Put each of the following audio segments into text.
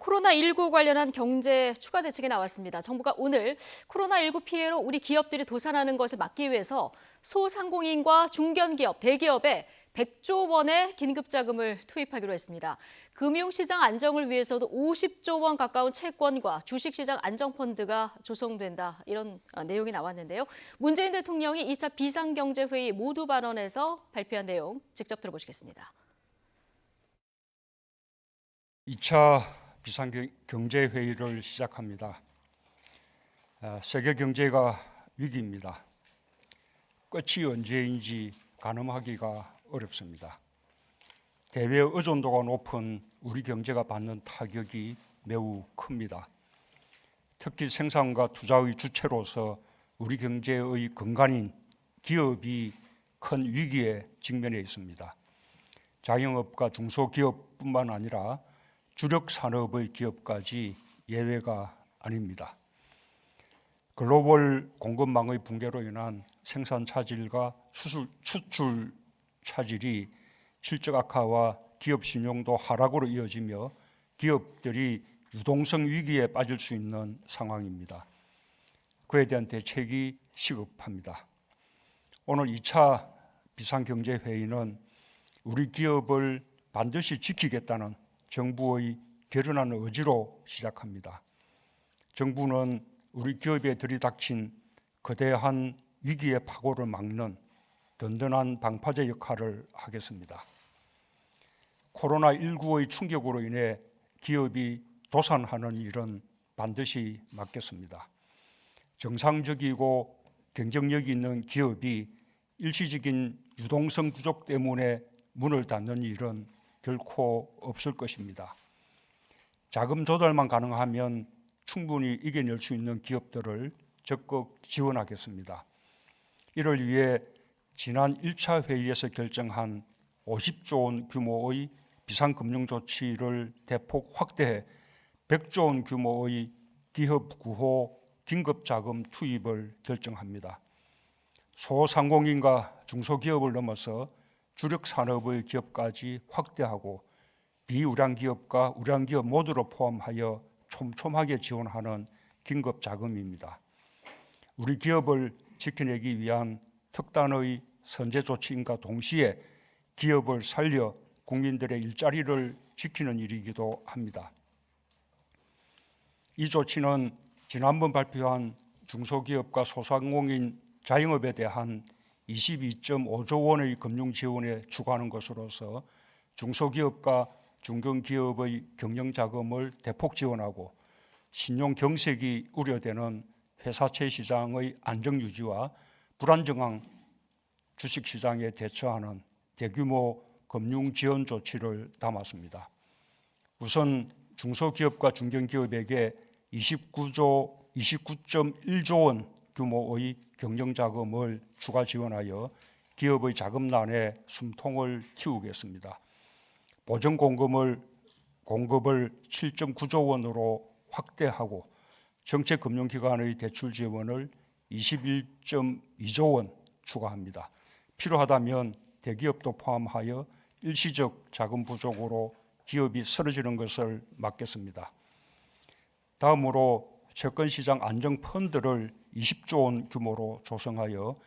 코로나19 관련한 경제 추가 대책이 나왔습니다. 정부가 오늘 코로나19 피해로 우리 기업들이 도산하는 것을 막기 위해서 소상공인과 중견기업, 대기업에 100조 원의 긴급자금을 투입하기로 했습니다. 금융시장 안정을 위해서도 50조 원 가까운 채권과 주식시장 안정펀드가 조성된다. 이런 내용이 나왔는데요. 문재인 대통령이 2차 비상경제회의 모두 발언에서 발표한 내용 직접 들어보시겠습니다. 2차 비상경제회의를 시작합니다. 세계 경제가 위기입니다. 끝이 언제인지 가늠하기가 어렵습니다. 대외 의존도가 높은 우리 경제가 받는 타격이 매우 큽니다. 특히 생산과 투자의 주체로서 우리 경제의 근간인 기업이 큰 위기에 직면해 있습니다. 자영업과 중소기업뿐만 아니라 주력 산업의 기업까지 예외가 아닙니다. 글로벌 공급망의 붕괴로 인한 생산 차질과 수출 차질이 실적 악화와 기업 신용도 하락으로 이어지며 기업들이 유동성 위기에 빠질 수 있는 상황입니다. 그에 대한 대책이 시급합니다. 오늘 2차 비상경제회의는 우리 기업을 반드시 지키겠다는 정부의 결연한 의지로 시작합니다. 정부는 우리 기업에 들이닥친 거대한 위기의 파고를 막는 든든한 방파제 역할을 하겠습니다. 코로나19의 충격으로 인해 기업이 도산하는 일은 반드시 막겠습니다. 정상적이고 경쟁력이 있는 기업이 일시적인 유동성 부족 때문에 문을 닫는 일은 결코 없을 것입니다. 자금 조달만 가능하면 충분히 이겨낼 수 있는 기업들을 적극 지원하겠습니다. 이를 위해 지난 1차 회의에서 결정한 50조 원 규모의 비상금융조치를 대폭 확대해 100조 원 규모의 기업 구호 긴급자금 투입을 결정합니다. 소상공인과 중소기업을 넘어서 주력 산업의 기업까지 확대하고 비우량기업과 우량기업 모두를 포함하여 촘촘하게 지원하는 긴급자금입니다. 우리 기업을 지켜내기 위한 특단의 선제 조치인과 동시에 기업을 살려 국민들의 일자리를 지키는 일이기도 합니다. 이 조치는 지난번 발표한 중소기업과 소상공인 자영업에 대한 22.5조 원의 금융 지원에 추가하는 것으로서 중소기업과 중견기업의 경영자금을 대폭 지원하고 신용 경색이 우려되는 회사채 시장의 안정 유지와 불안정한 주식시장에 대처하는 대규모 금융 지원 조치를 담았습니다. 우선 중소기업과 중견기업에게 29.1조 원 규모의 경영자금을 추가 지원하여 기업의 자금난에 숨통을 틔우겠습니다. 보전 공급을 7.9조 원으로 확대하고 정책금융기관의 대출 지원을 21.2조 원 추가합니다. 필요하다면 대기업도 포함하여 일시적 자금 부족으로 기업이 쓰러지는 것을 막겠습니다. 다음으로 채권시장 안정펀드를 20조 원 규모로 조성하여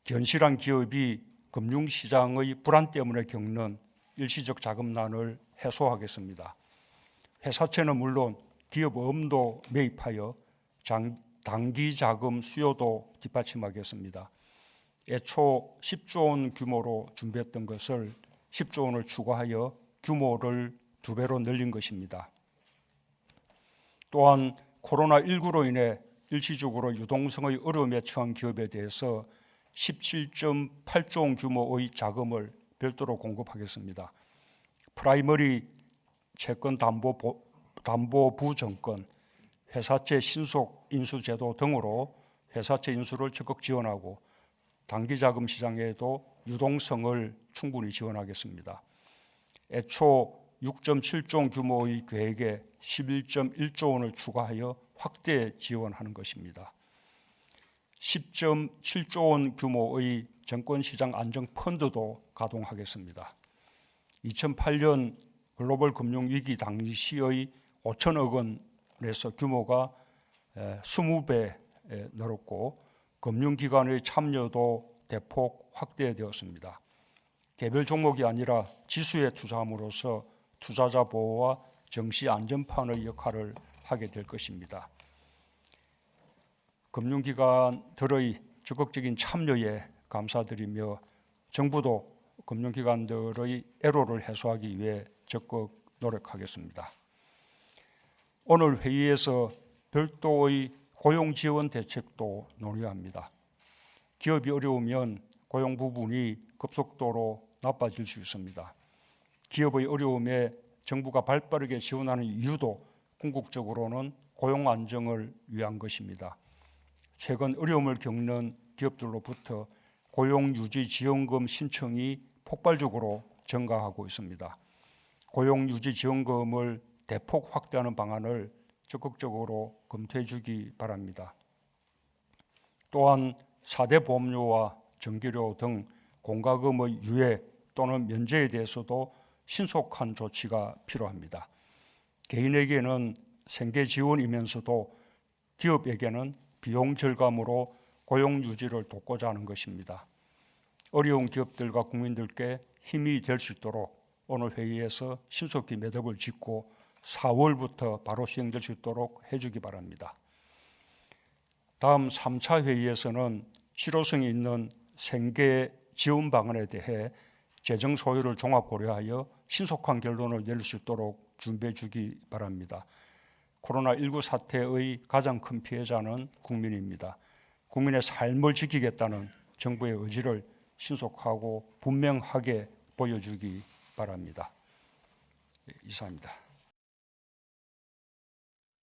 견실한 기업이 금융시장의 불안 때문에 겪는 일시적 자금난을 해소하겠습니다. 회사채는 물론 기업어음도 매입하여 단기 자금 수요도 뒷받침하겠습니다. 애초 10조 원 규모로 준비했던 것을 10조 원을 추가하여 규모를 2배로 늘린 것입니다. 또한 코로나19로 인해 일시적으로 유동성의 어려움에 처한 기업에 대해서 17.8조 원 규모의 자금을 별도로 공급하겠습니다. 프라이머리 채권 담보부 정권, 회사채 신속 인수 제도 등으로 회사채 인수를 적극 지원하고 단기자금 시장에도 유동성을 충분히 지원하겠습니다. 애초 6.7조 원 규모의 계획에 11.1조 원을 추가하여 확대 지원하는 것입니다. 10.7조 원 규모의 정권시장 안정펀드도 가동하겠습니다. 2008년 글로벌 금융위기 당시의 5천억 원에서 규모가 20배 늘었고 금융기관의 참여도 대폭 확대되었습니다. 개별 종목이 아니라 지수에 투자함으로써 투자자 보호와 정시 안전판의 역할을 하게 될 것입니다. 금융기관들의 적극적인 참여에 감사드리며 정부도 금융기관들의 애로를 해소하기 위해 적극 노력하겠습니다. 오늘 회의에서 별도의 고용지원 대책도 논의합니다. 기업이 어려우면 고용 부분이 급속도로 나빠질 수 있습니다. 기업의 어려움에 정부가 발빠르게 지원하는 이유도 궁극적으로는 고용 안정을 위한 것입니다. 최근 어려움을 겪는 기업들로부터 고용유지지원금 신청이 폭발적으로 증가하고 있습니다. 고용유지지원금을 대폭 확대하는 방안을 적극적으로 검토해 주기 바랍니다. 또한 4대 보험료와 전기료 등 공과금의 유예 또는 면제에 대해서도 신속한 조치가 필요합니다. 개인에게는 생계 지원이면서도 기업에게는 비용 절감으로 고용 유지를 돕고자 하는 것입니다. 어려운 기업들과 국민들께 힘이 될 수 있도록 오늘 회의에서 신속히 매듭을 짓고 4월부터 바로 시행될 수 있도록 해주기 바랍니다. 다음 3차 회의에서는 실효성이 있는 생계 지원 방안에 대해 재정 소요를 종합 고려하여 신속한 결론을 내릴 수 있도록 준비해 주기 바랍니다. 코로나19 사태의 가장 큰 피해자는 국민입니다. 국민의 삶을 지키겠다는 정부의 의지를 신속하고 분명하게 보여주기 바랍니다. 이상입니다.